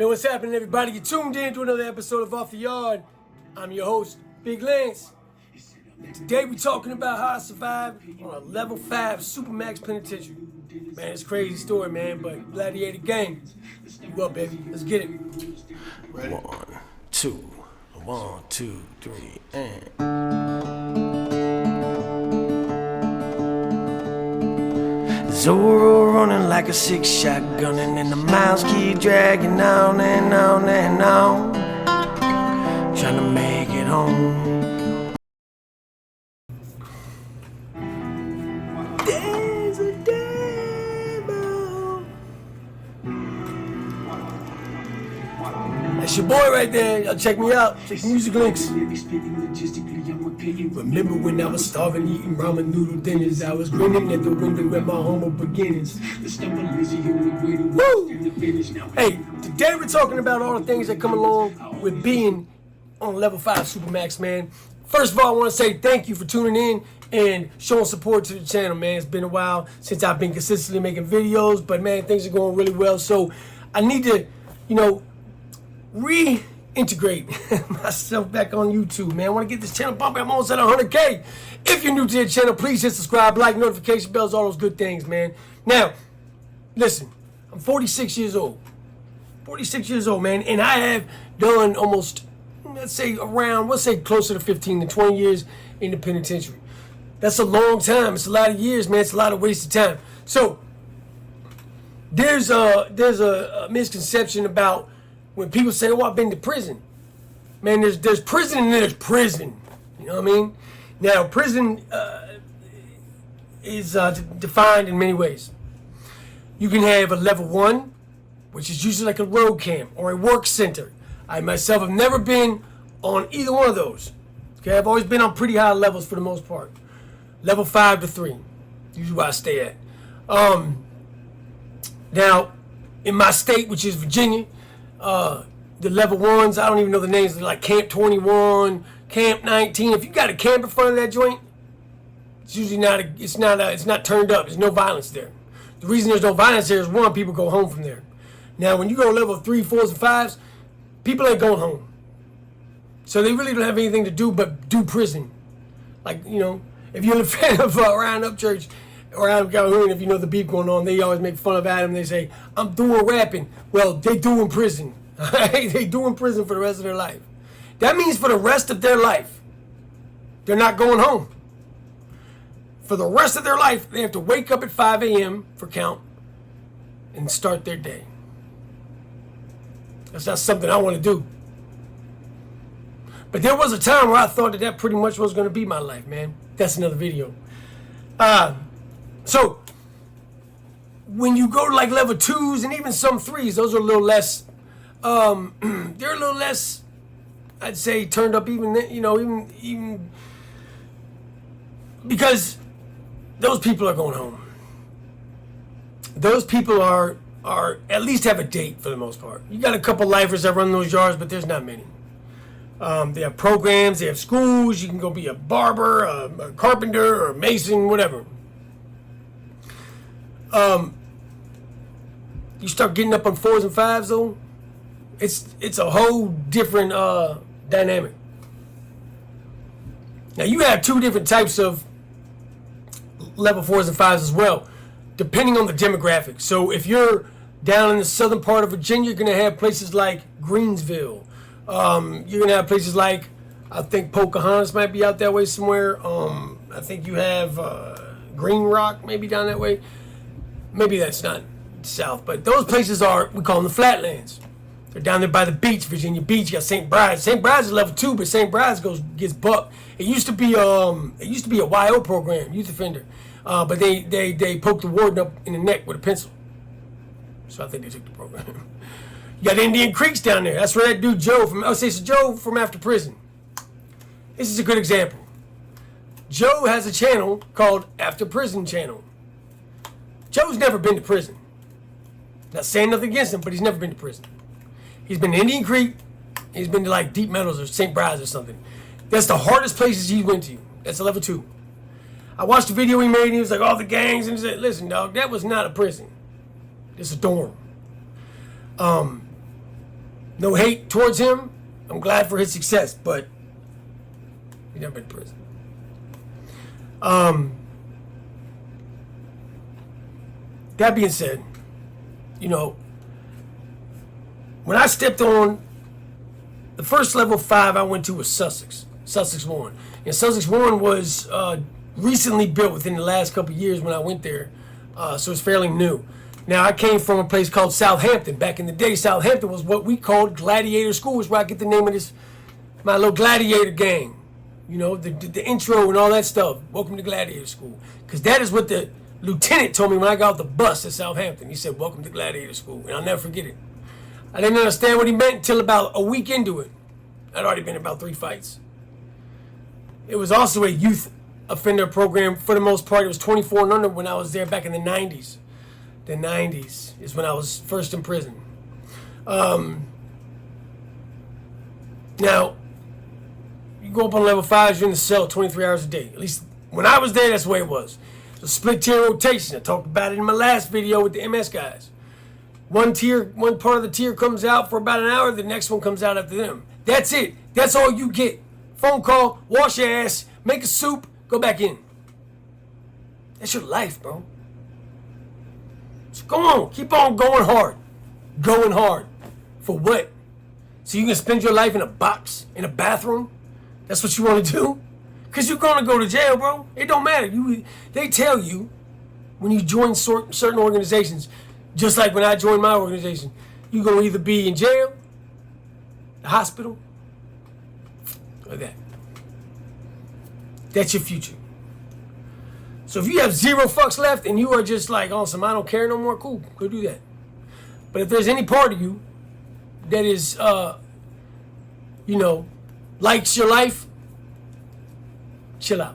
Man, what's happening, everybody? You tuned in to another episode of Off the Yard. I'm your host, Big Lance. Today we're talking about how I survived on a level 5 Supermax penitentiary. Man, it's a crazy story, man, but Gladiator gang. You up, baby? Let's get it. Ready? 1, 2, 3, and... Zorro running like a 6-shot gunning, and the miles keep dragging on and on and on, trying to make it home. There's a devil. That's your boy right there. Y'all check me out. Check the music links. Remember when I was starving, eating ramen noodle dinners? I was grinning at the window at my humble beginnings. Woo! Hey, today we're talking about all the things that come along with being on level 5 Supermax, man. First of all, I want to say thank you for tuning in and showing support to the channel, man. It's been a while since I've been consistently making videos, but man, things are going really well. So I need to, reintegrate myself back on YouTube, man. I want to get this channel bumping. I'm almost at 100K. If you're new to the channel, please hit subscribe, like, notification bells, all those good things, man. Now, listen, I'm 46 years old. 46 years old, man, and I have done almost, let's say closer to 15 to 20 years in the penitentiary. That's a long time. It's a lot of years, man. It's a lot of wasted time. So, there's a misconception about when people say, oh, I've been to prison. Man, there's prison and then there's prison. You know what I mean? Now, prison is defined in many ways. You can have a level 1, which is usually like a road camp or a work center. I myself have never been on either one of those. Okay, I've always been on pretty high levels for the most part. Level 5 to 3, usually where I stay at. Now, in my state, which is Virginia, the level 1s, I don't even know the names. They're like Camp 21, Camp 19. If you got a camp in front of that joint, it's usually it's not turned up. There's no violence there. The reason there's no violence there is, one, people go home from there. Now, when you go level 3, 4s, and 5s, people ain't going home. So they really don't have anything to do but do prison. Like, if you're a fan of Round Up Church or Adam Calhoun, if you know the beef going on, they always make fun of Adam. They say, I'm doing rapping. Well, they do in prison. They do in prison for the rest of their life. That means for the rest of their life, they're not going home. For the rest of their life, they have to wake up at 5 a.m. for count and start their day. That's not something I want to do. But there was a time where I thought that pretty much was going to be my life, man. That's another video. So, when you go to like level 2s and even some 3s, those are a little less, they're a little less, I'd say, turned up even because those people are going home. Those people are at least have a date for the most part. You got a couple lifers that run those yards, but there's not many. They have programs, they have schools. You can go be a barber, a carpenter, or a mason, whatever. You start getting up on 4s and 5s, though, it's a whole different dynamic. Now, you have 2 different types of level 4s and 5s as well, depending on the demographic. So if you're down in the southern part of Virginia, you're going to have places like Greensville. You're going to have places like, I think Pocahontas might be out that way somewhere. I think you have Green Rock maybe down that way. Maybe that's not south, but those places we call them the flatlands. They're down there by the beach, Virginia Beach. You got St. Bride's. St. Bride's is level 2, but St. Bride's gets bucked. It used to be a YO program, youth offender, but they poked the warden up in the neck with a pencil. So I think they took the program. You got Indian Creeks down there. That's where that dude Joe from After Prison. This is a good example. Joe has a channel called After Prison Channel. Joe's never been to prison. Not saying nothing against him, but he's never been to prison. He's been to Indian Creek. He's been to like Deep Meadows or St. Bride's or something. That's the hardest places he went to. That's a level 2. I watched the video he made, and he was like, all the gangs, and he said, listen, dog, that was not a prison. It's a dorm. No hate towards him. I'm glad for his success, but he never been to prison. That being said, you know, when I stepped on the first level 5 I went to was Sussex 1. And Sussex 1 was recently built within the last couple of years when I went there. So it's fairly new. Now, I came from a place called Southampton. Back in the day, Southampton was what we called Gladiator School. Is where I get the name of this, my little Gladiator gang. You know, the intro and all that stuff. Welcome to Gladiator School. Because that is what the lieutenant told me when I got off the bus at Southampton. He said, welcome to Gladiator School. And I'll never forget it. I didn't understand what he meant until about a week into it. I'd already been in about 3 fights. It was also a youth offender program. For the most part, it was 24 and under when I was there back in the 90s. The 90s is when I was first in prison. Now, you go up on level 5, you're in the cell 23 hours a day. At least when I was there, that's the way it was. It's a split tier rotation. I talked about it in my last video with the MS guys. One part of the tier comes out for about an hour, the next one comes out after them. That's it. That's all you get. Phone call, wash your ass, make a soup, go back in. That's your life, bro. So go on, keep on going hard. Going hard. For what? So you can spend your life in a box, in a bathroom? That's what you want to do? Because you're going to go to jail, bro. It don't matter. They tell you when you join certain organizations, just like when I joined my organization, you're going to either be in jail, the hospital, or that. That's your future. So if you have 0 fucks left and you are just like, awesome, I don't care no more, cool, go do that. But if there's any part of you that is, you know, likes your life, chill out.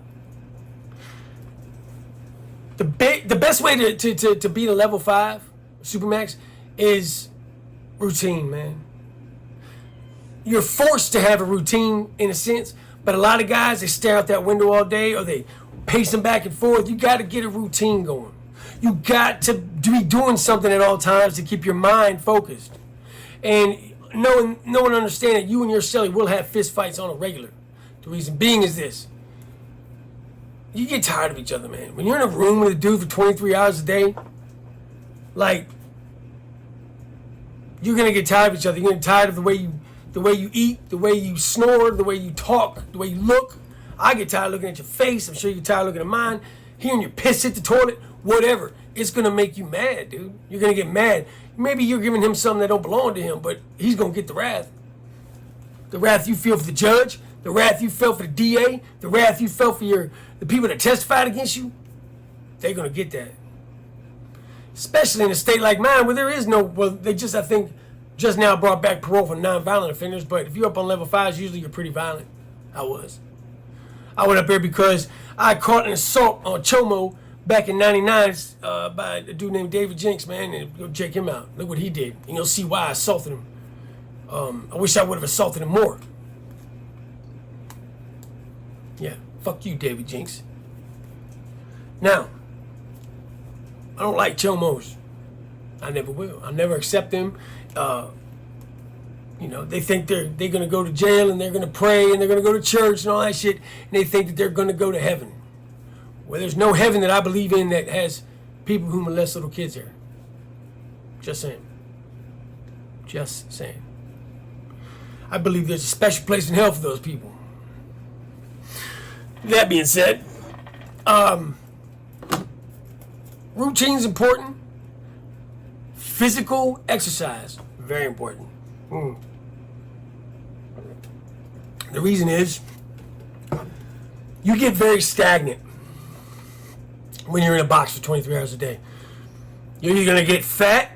The best way to beat a level 5 Supermax is routine, man. You're forced to have a routine in a sense, but a lot of guys, they stare out that window all day or they pacing back and forth. You got to get a routine going. You got to be doing something at all times to keep your mind focused. And no one understand that you and your cellie will have fist fights on a regular. The reason being is this. You get tired of each other, man. When you're in a room with a dude for 23 hours a day, like, you're going to get tired of each other. You're going to get tired of the way you eat, the way you snore, the way you talk, the way you look. I get tired looking at your face. I'm sure you get tired looking at mine. Hearing your piss hit the toilet, whatever. It's going to make you mad, dude. You're going to get mad. Maybe you're giving him something that don't belong to him, but he's going to get the wrath. The wrath you feel for the judge, the wrath you felt for the DA, the wrath you felt for the people that testified against you, they're going to get that. Especially in a state like mine where there is no, well, they just, I think, just now brought back parole for non-violent offenders, but if you're up on level 5s, usually you're pretty violent. I was. I went up there because I caught an assault on Chomo back in 99 by a dude named David Jinks, man, and go check him out. Look what he did. And you'll see why I assaulted him. I wish I would have assaulted him more. Yeah, fuck you, David Jinks. Now, I don't like Chomos. I never will. I'll never accept them. You know, they think they're going to go to jail and they're going to pray and they're going to go to church and all that shit, and they think that they're going to go to heaven. Well, there's no heaven that I believe in that has people who molest little kids here. Just saying. Just saying. I believe there's a special place in hell for those people. That being said, routine's important. Physical exercise, very important. The reason is you get very stagnant when you're in a box for 23 hours a day. You're either going to get fat,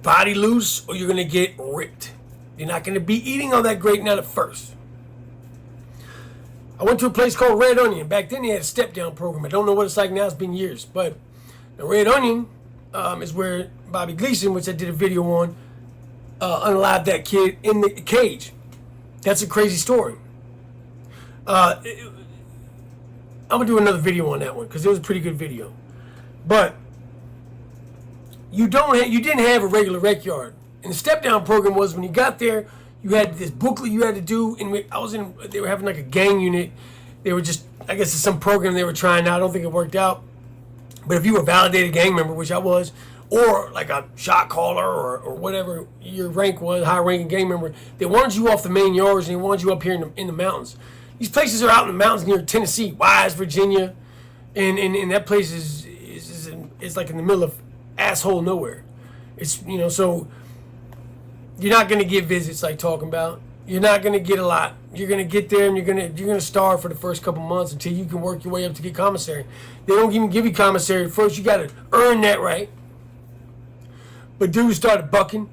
body loose, or you're going to get ripped. You're not going to be eating all that great now at first. I went to a place called Red Onion. Back then they had a step-down program. I don't know what it's like now. It's been years. But the Red Onion is where Bobby Gleason, which I did a video on, unalived that kid in the cage. That's a crazy story. I'm going to do another video on that one because it was a pretty good video. But you didn't have a regular rec yard And the step down program was when you got there, you had this booklet you had to do. And they were having like a gang unit. They were just, I guess it's some program they were trying out. I don't think it worked out. But if you were a validated gang member, which I was, or like a shot caller or whatever your rank was, high ranking gang member, they wanted you off the main yards and they wanted you up here in the mountains. These places are out in the mountains near Tennessee, Wise, Virginia, and that place is like in the middle of asshole nowhere. It's, you know, so you're not gonna get visits like talking about. You're not gonna get a lot. You're gonna get there and you're gonna starve for the first couple months until you can work your way up to get commissary. They don't even give you commissary first. You gotta earn that right. But dudes started bucking,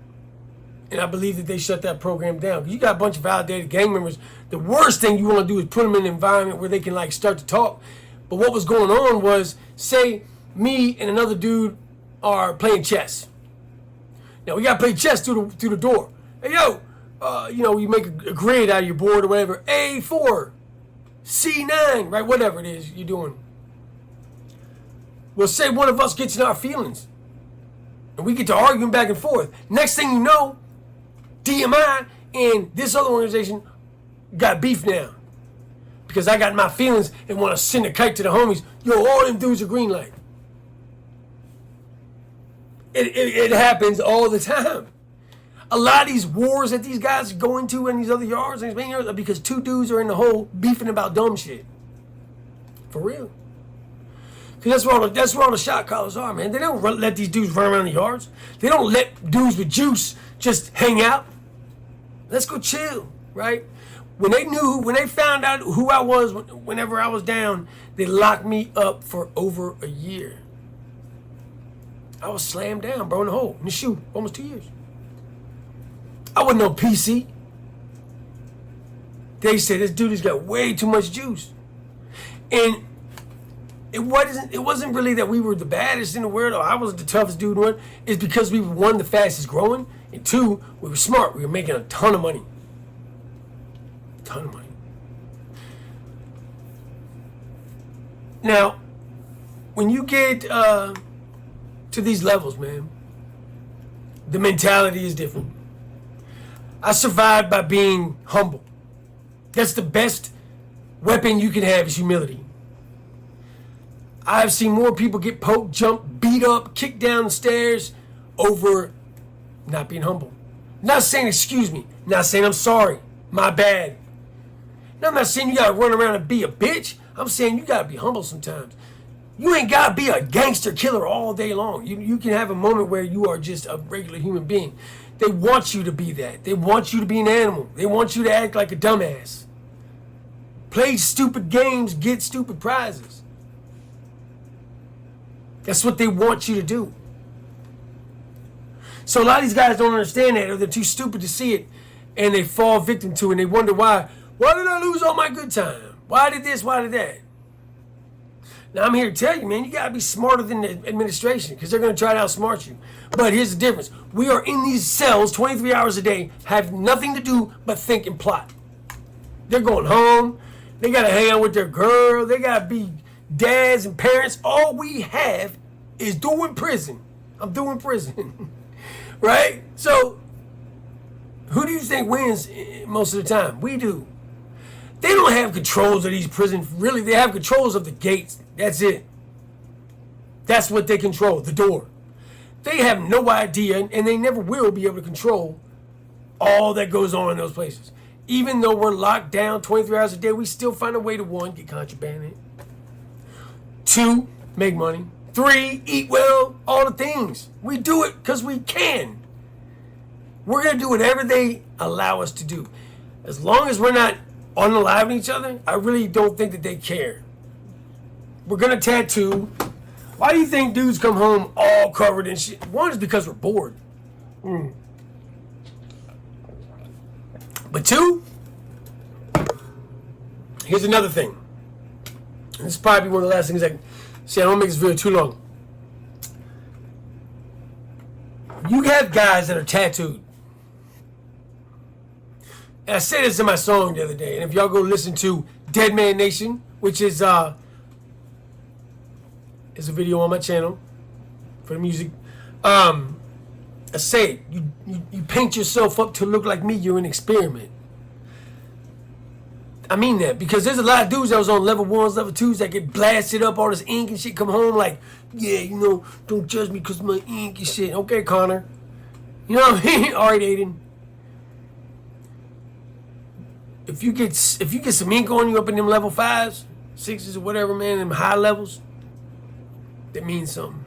and I believe that they shut that program down. Because you got a bunch of validated gang members. The worst thing you want to do is put them in an environment where they can like start to talk. But what was going on was, say me and another dude are playing chess. Now we gotta play chess through the door. Hey yo, you know, you make a grid out of your board or whatever. A4, C9, right? Whatever it is you're doing. Well, say one of us gets in our feelings. And we get to arguing back and forth. Next thing you know, DMI and this other organization got beef now. Because I got in my feelings and want to send a kite to the homies. Yo, all them dudes are green light. It happens all the time. A lot of these wars that these guys go into in these other yards are because two dudes are in the hole beefing about dumb shit. For real. Because that's where all the shot callers are, man. They don't let these dudes run around the yards. They don't let dudes with juice just hang out. Let's go chill, right? When they found out who I was whenever I was down, they locked me up for over a year. I was slammed down, bro, in the hole, in the shoe, almost 2 years. I wasn't no PC. They said this dude has got way too much juice. And it wasn't really that we were the baddest in the world or I was the toughest dude in the world. It's because we were, one, the fastest growing, and two, we were smart. We were making a ton of money. Ton of money. Now, when you get to these levels, man, the mentality is different. I survived by being humble. That's the best weapon you can have is humility. I've seen more people get poked, jumped, beat up, kicked down the stairs over not being humble. Not saying excuse me. Not saying I'm sorry. My bad. Now, I'm not saying you gotta run around and be a bitch. I'm saying you gotta be humble sometimes. You ain't gotta be a gangster killer all day long. You can have a moment where you are just a regular human being. They want you to be that. They want you to be an animal. They want you to act like a dumbass. Play stupid games, get stupid prizes. That's what they want you to do. So a lot of these guys don't understand that, or they're too stupid to see it, and they fall victim to it, and they wonder why. Why did I lose all my good time? Why did this? Why did that? Now I'm here to tell you, man, you gotta be smarter than the administration, because they're gonna try to outsmart you. But here's the difference. We are in these cells 23 hours a day, have nothing to do but think and plot. They're going home. They gotta hang out with their girl. They gotta be dads and parents. All we have is doing prison. I'm doing prison. Right? So, who do you think wins most of the time? We do. They don't have controls of these prisons. Really, they have controls of the gates. That's it. That's what they control, the door. They have no idea, and they never will be able to control all that goes on in those places. Even though we're locked down 23 hours a day, we still find a way to, one, get contraband in. Two, make money. Three, eat well, all the things. We do it because we can. We're going to do whatever they allow us to do. As long as we're not unaliving each other, I really don't think that they care. We're going to tattoo. Why do you think dudes come home all covered in shit? One is because we're bored. But two, here's another thing. And this is probably one of the last things I can say. I don't make this video too long. You have guys that are tattooed. And I said this in my song the other day. And if y'all go listen to Dead Man Nation, which is a video on my channel for the music. I say it. You paint yourself up to look like me, you're an experiment. I mean that, because there's a lot of dudes that was on level 1s, level 2s that get blasted up, all this ink and shit, come home like, yeah, you know, don't judge me because my ink and shit. Okay, Connor. You know what I mean? All right, Aiden. If you get some ink on you up in them level 5s, 6s, or whatever, man, them high levels, that means something.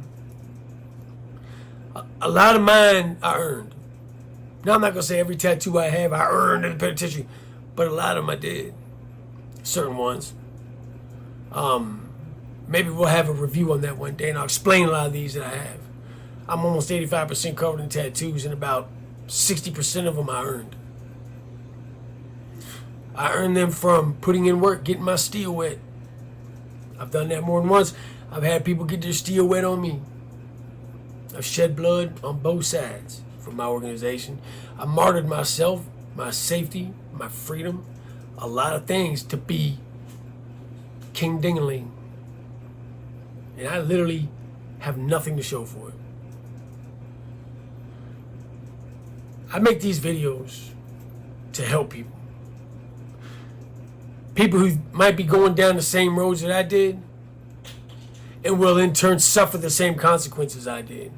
A lot of mine I earned. Now, I'm not going to say every tattoo I have I earned in the penitentiary, but a lot of them I did. Certain ones. Maybe we'll have a review on that one day, and I'll explain a lot of these that I have. I'm almost 85% covered in tattoos, and about 60% of them I earned. I earned them from putting in work, getting my steel wet. I've done that more than once. I've had people get their steel wet on me. I've shed blood on both sides for my organization. I martyred myself, my safety, my freedom, a lot of things to be King Dingaling. And I literally have nothing to show for it. I make these videos to help people. People who might be going down the same roads that I did and will in turn suffer the same consequences I did.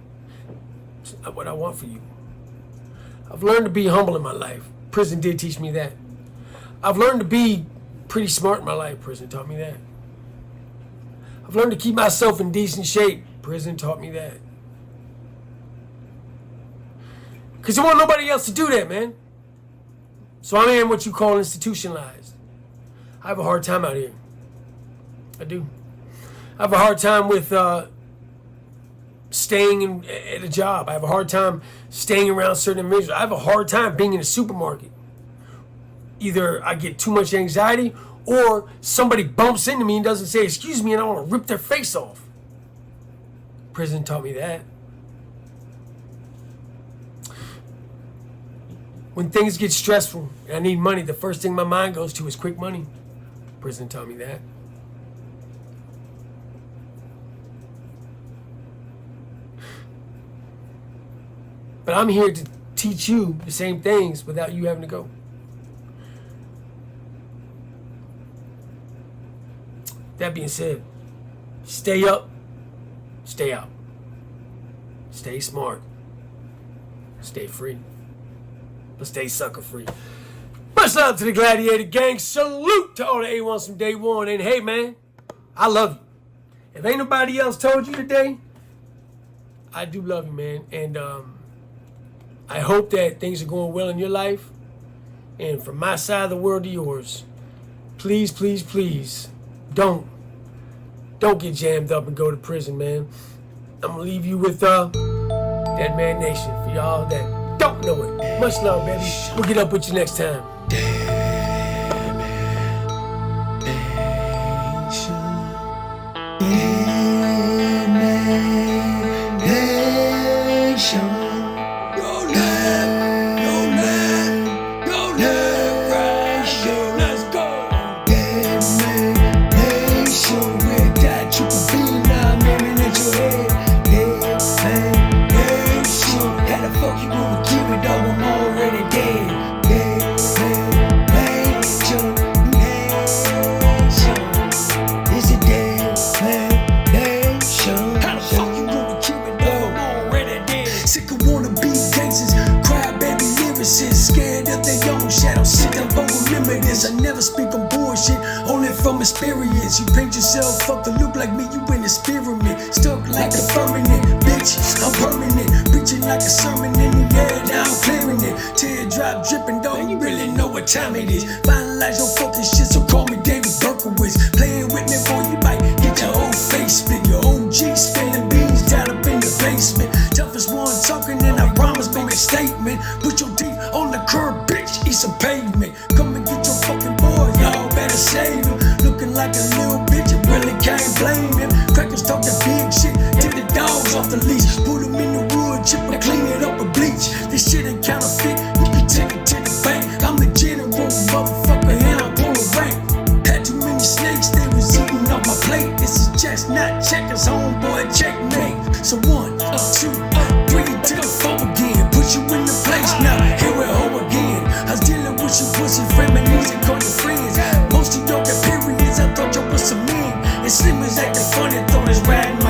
It's not what I want for you. I've learned to be humble in my life. Prison did teach me that. I've learned to be pretty smart in my life. Prison taught me that. I've learned to keep myself in decent shape. Prison taught me that. Because there wasn't nobody else to do that, man. So I'm in what you call institutionalized. I have a hard time out here. I do. I have a hard time with staying at a job. I have a hard time staying around certain individuals. I have a hard time being in a supermarket. Either I get too much anxiety or somebody bumps into me and doesn't say excuse me and I want to rip their face off. Prison taught me that. When things get stressful and I need money, the first thing my mind goes to is quick money. Prison taught me that. But I'm here to teach you the same things without you having to go. That being said, stay up, stay out. Stay smart. Stay free. But stay sucker free. Much love to the Gladiator Gang. Salute to all the A1s from day one. And hey, man, I love you. If ain't nobody else told you today, I do love you, man. And I hope that things are going well in your life. And from my side of the world to yours, please, please, please, don't get jammed up and go to prison, man. I'm gonna leave you with Dead Man Nation for y'all that don't know it. Much love, baby. We'll get up with you next time. Dead Man Nation. Dead Man Nation. I never speak on bullshit, only from experience. You paint yourself up to look like me, you in experiment. Stuck like a permanent, bitch, I'm permanent. Preaching like a sermon in the air, now I'm clearing it. Teardrop dripping, don't you really know what time it is. Finalize your fucking shit, so call me David Berkowitz. Playing with me, boy, you might get your whole face split. Your OG spilling beans down up in the basement. Toughest one talking and I promise make a statement. Put your teeth on the curb, bitch, eat some pavement. Come and get your fucking boy, y'all better save him. Looking like a little bitch, I really can't blame him. Crackers talk that big shit, take the dogs off the leash. Put them in the wood chip and clean it up with bleach. This shit ain't counterfeit, you can take it to the bank. I'm the general motherfucker and I'm on the rank. Had too many snakes, they was eating off my plate. This is just not checkers, homeboy, checkmate. So 1, 2, 3 to the 4 again, put you in the place now. reminisce and call your friends. Most of y'all got periods, I thought y'all was some men. And Slim was acting funny, thought it's riding my